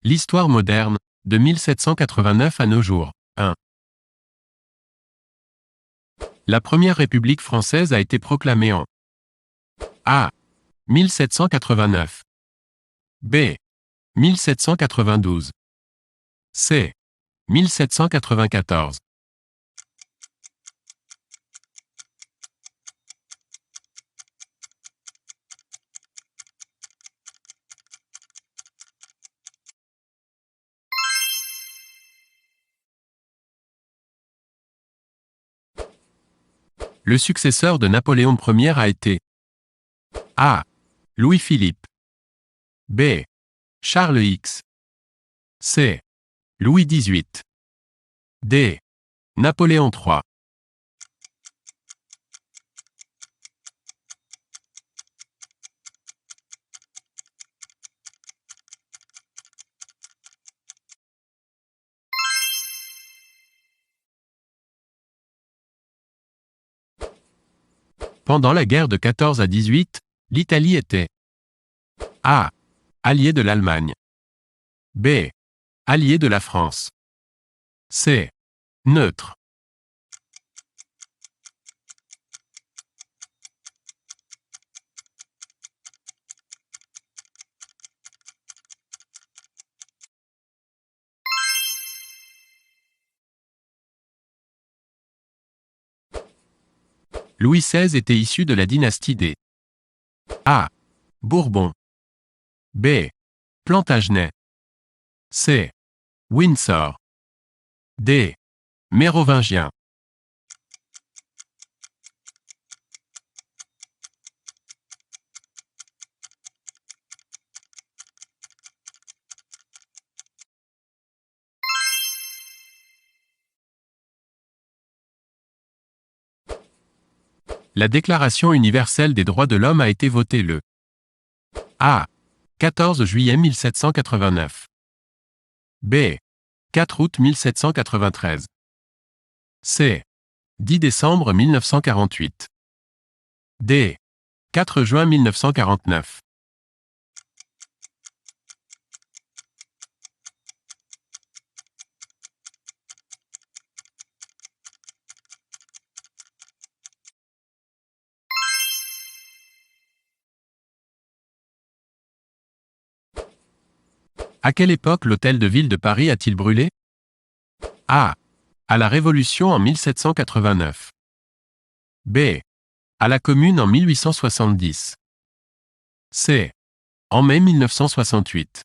L'histoire moderne, de 1789 à nos jours. 1. La première République française a été proclamée en A. 1789. B. 1792. C. 1794. Le successeur de Napoléon Ier a été A. Louis-Philippe. B. Charles X. C. Louis XVIII. D. Napoléon III. Pendant la guerre de 14 à 18, l'Italie était A. Alliée de l'Allemagne. B. Alliée de la France. C. Neutre. Louis XVI était issu de la dynastie des A. Bourbon. B. Plantagenet. C. Windsor. D. Mérovingien. La Déclaration universelle des droits de l'homme a été votée le A. 14 juillet 1789. B. 4 août 1793. C. 10 décembre 1948. D. 4 juin 1949. À quelle époque l'hôtel de ville de Paris a-t-il brûlé? A. À la Révolution en 1789. B. À la Commune en 1870. C. En mai 1968.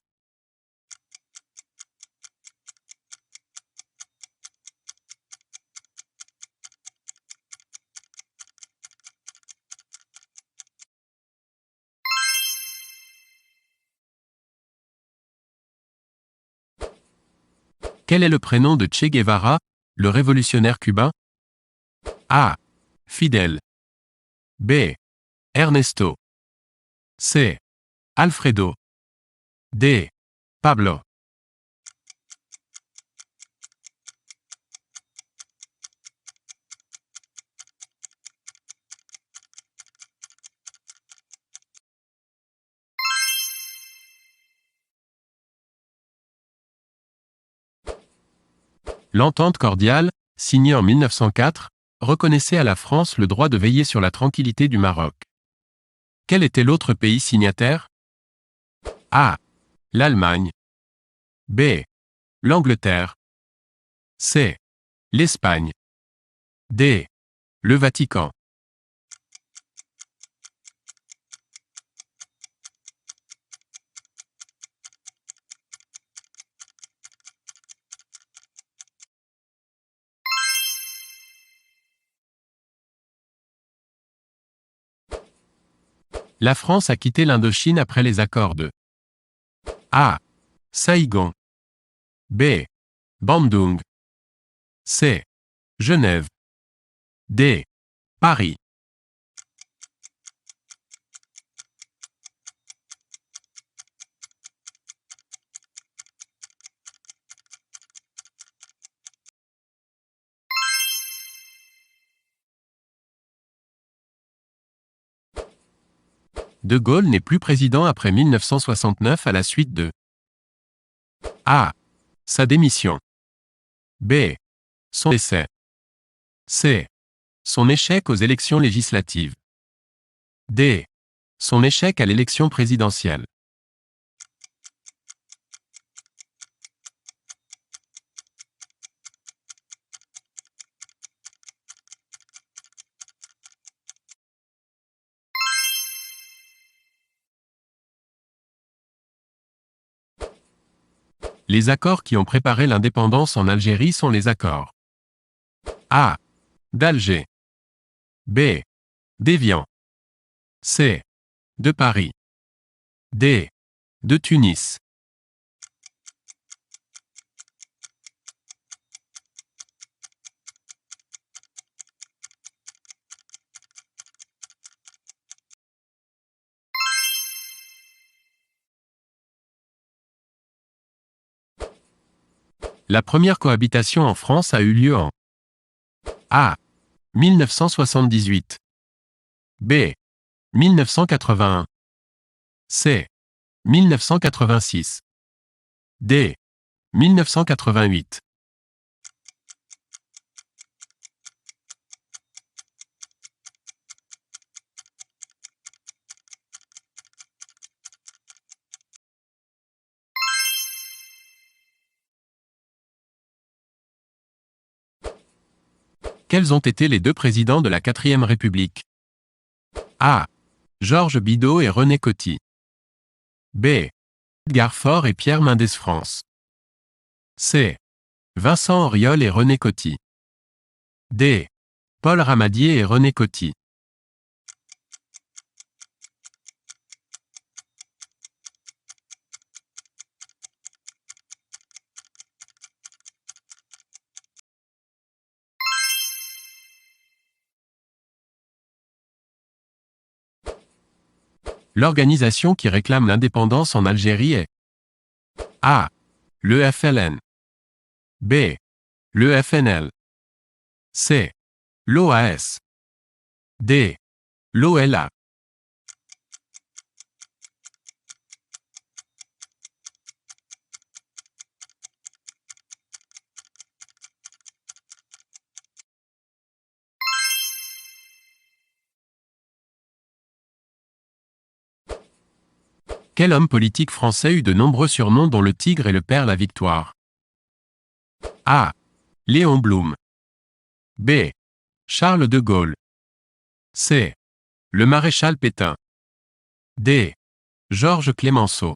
Quel est le prénom de Che Guevara, le révolutionnaire cubain? A. Fidel. B. Ernesto. C. Alfredo. D. Pablo. L'entente cordiale, signée en 1904, reconnaissait à la France le droit de veiller sur la tranquillité du Maroc. Quel était l'autre pays signataire? A. L'Allemagne. B. L'Angleterre. C. L'Espagne. D. Le Vatican. La France a quitté l'Indochine après les accords de A. Saïgon. B. Bandung. C. Genève. D. Paris. De Gaulle n'est plus président après 1969 à la suite de A. Sa démission. B. Son décès. C. Son échec aux élections législatives. D. Son échec à l'élection présidentielle. Les accords qui ont préparé l'indépendance en Algérie sont les accords A. d'Alger. B. d'Évian. C. de Paris. D. de Tunis. La première cohabitation en France a eu lieu en A. 1978. B. 1981. C. 1986. D. 1988. Quels ont été les deux présidents de la 4e République? A. Georges Bidault et René Coty. B. Edgar Faure et Pierre Mendès France. C. Vincent Auriol et René Coty. D. Paul Ramadier et René Coty. L'organisation qui réclame l'indépendance en Algérie est A. le FLN. B. le FNL. C. l'OAS. D. l'OLA. Quel homme politique français eut de nombreux surnoms dont le Tigre et le Père la Victoire? A. Léon Blum. B. Charles de Gaulle. C. Le maréchal Pétain. D. Georges Clémenceau.